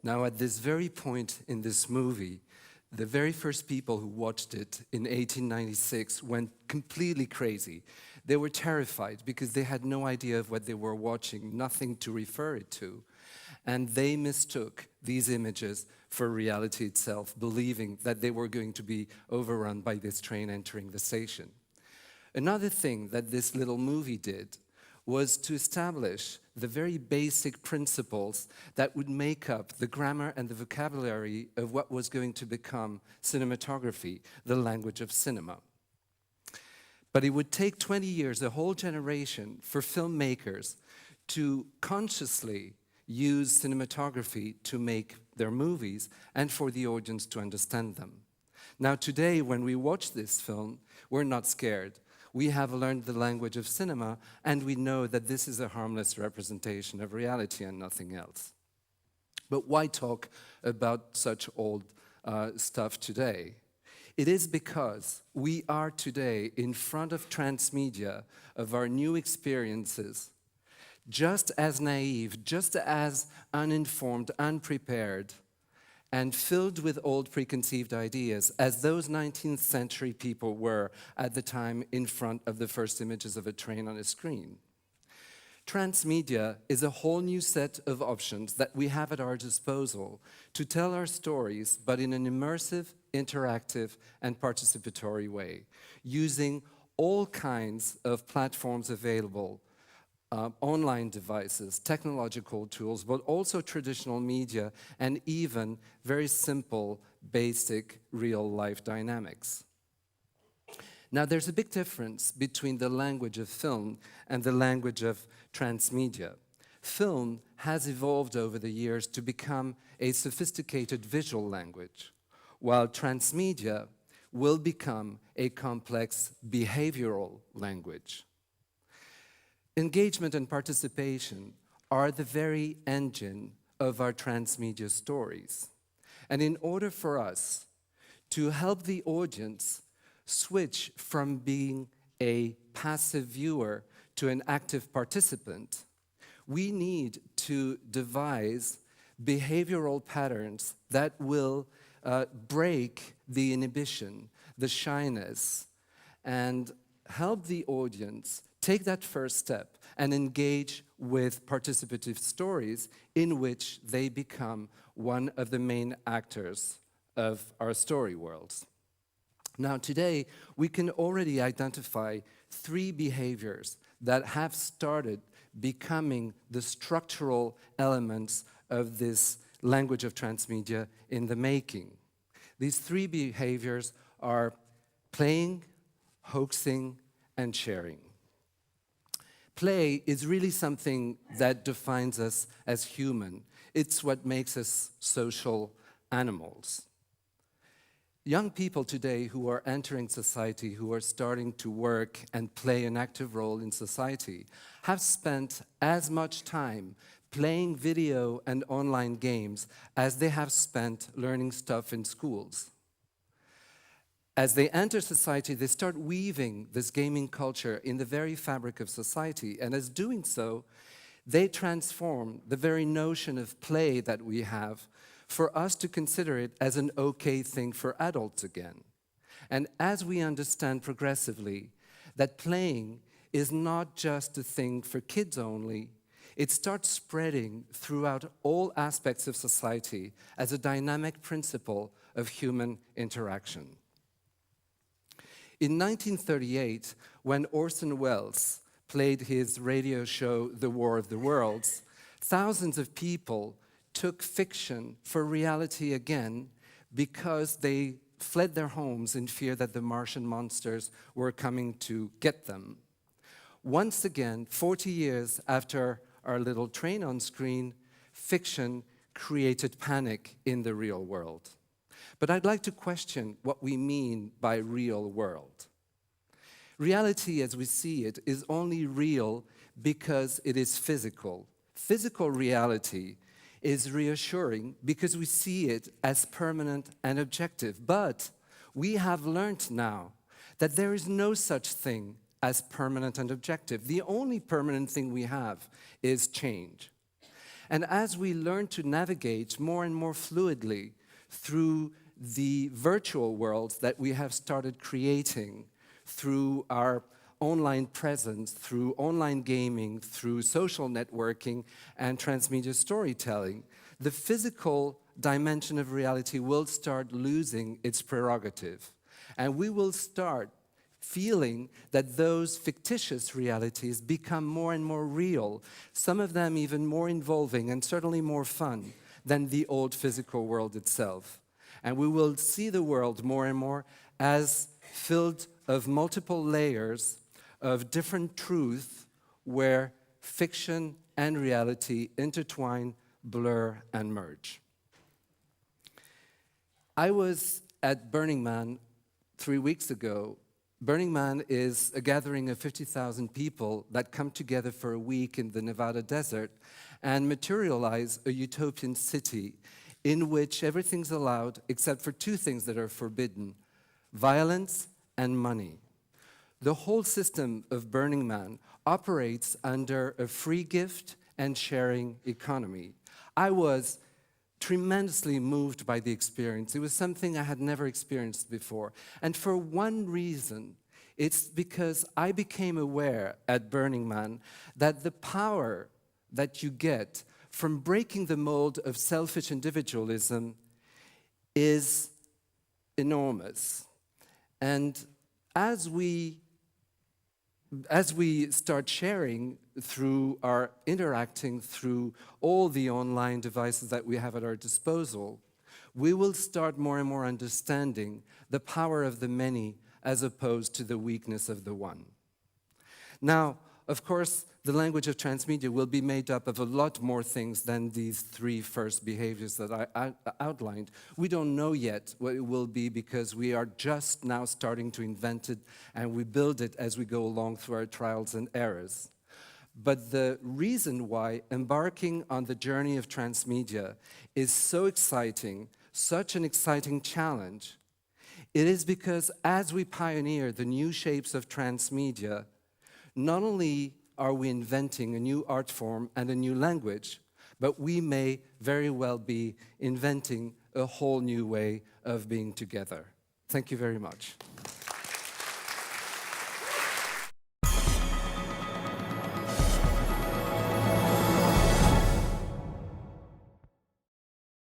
Now, at this very point in this movie, the very first people who watched it in 1896 went completely crazy. They were terrified because they had no idea of what they were watching, nothing to refer it to. And they mistook these images for reality itself, believing that they were going to be overrun by this train entering the station. Another thing that this little movie did was to establish the very basic principles that would make up the grammar and the vocabulary of what was going to become cinematography, the language of cinema. But it would take 20 years, a whole generation, for filmmakers to consciously use cinematography to make their movies and for the audience to understand them. Now today, when we watch this film, we're not scared. We have learned the language of cinema, and we know that this is a harmless representation of reality and nothing else. But why talk about such old stuff today? It is because we are today in front of transmedia, of our new experiences, just as naive, just as uninformed, unprepared, and filled with old preconceived ideas, as those 19th century people were at the time in front of the first images of a train on a screen. Transmedia is a whole new set of options that we have at our disposal to tell our stories, but in an immersive, interactive, and participatory way, using all kinds of platforms available, online devices, technological tools, but also traditional media, and even very simple, basic, real-life dynamics. Now, there's a big difference between the language of film and the language of transmedia. Film has evolved over the years to become a sophisticated visual language, while transmedia will become a complex behavioral language. Engagement and participation are the very engine of our transmedia stories. And in order for us to help the audience switch from being a passive viewer to an active participant, we need to devise behavioral patterns that will break the inhibition, the shyness, and help the audience take that first step and engage with participative stories in which they become one of the main actors of our story worlds. Now today, we can already identify 3 behaviors that have started becoming the structural elements of this language of transmedia in the making. These 3 behaviors are playing, hoaxing, and sharing. Play is really something that defines us as human. It's what makes us social animals. Young people today who are entering society, who are starting to work and play an active role in society, have spent as much time playing video and online games as they have spent learning stuff in schools. As they enter society, they start weaving this gaming culture in the very fabric of society, and as doing so, they transform the very notion of play that we have for us to consider it as an okay thing for adults again. And as we understand progressively that playing is not just a thing for kids only, it starts spreading throughout all aspects of society as a dynamic principle of human interaction. In 1938, when Orson Welles played his radio show, The War of the Worlds, thousands of people took fiction for reality again because they fled their homes in fear that the Martian monsters were coming to get them. Once again, 40 years after our little train on screen, fiction created panic in the real world. But I'd like to question what we mean by real world. Reality as we see it is only real because it is physical. Physical reality is reassuring because we see it as permanent and objective. But we have learned now that there is no such thing as permanent and objective. The only permanent thing we have is change. And as we learn to navigate more and more fluidly through the virtual worlds that we have started creating through our online presence, through online gaming, through social networking and transmedia storytelling, the physical dimension of reality will start losing its prerogative. And we will start feeling that those fictitious realities become more and more real, some of them even more involving and certainly more fun than the old physical world itself. And we will see the world more and more as filled of multiple layers of different truth where fiction and reality intertwine, blur, and merge. I was at Burning Man 3 weeks ago. Burning Man is a gathering of 50,000 people that come together for a week in the Nevada desert and materialize a utopian city in which everything's allowed except for two things that are forbidden: violence and money. The whole system of Burning Man operates under a free gift and sharing economy. I was tremendously moved by the experience. It was something I had never experienced before. And for one reason, it's because I became aware at Burning Man that the power that you get from breaking the mold of selfish individualism is enormous. And as we start sharing through our interacting through all the online devices that we have at our disposal, we will start more and more understanding the power of the many as opposed to the weakness of the one. Now, of course, the language of transmedia will be made up of a lot more things than these three first behaviors that I outlined. We don't know yet what it will be because we are just now starting to invent it and we build it as we go along through our trials and errors. But the reason why embarking on the journey of transmedia is so exciting, such an exciting challenge, it is because as we pioneer the new shapes of transmedia, not only are we inventing a new art form and a new language, but we may very well be inventing a whole new way of being together. Thank you very much.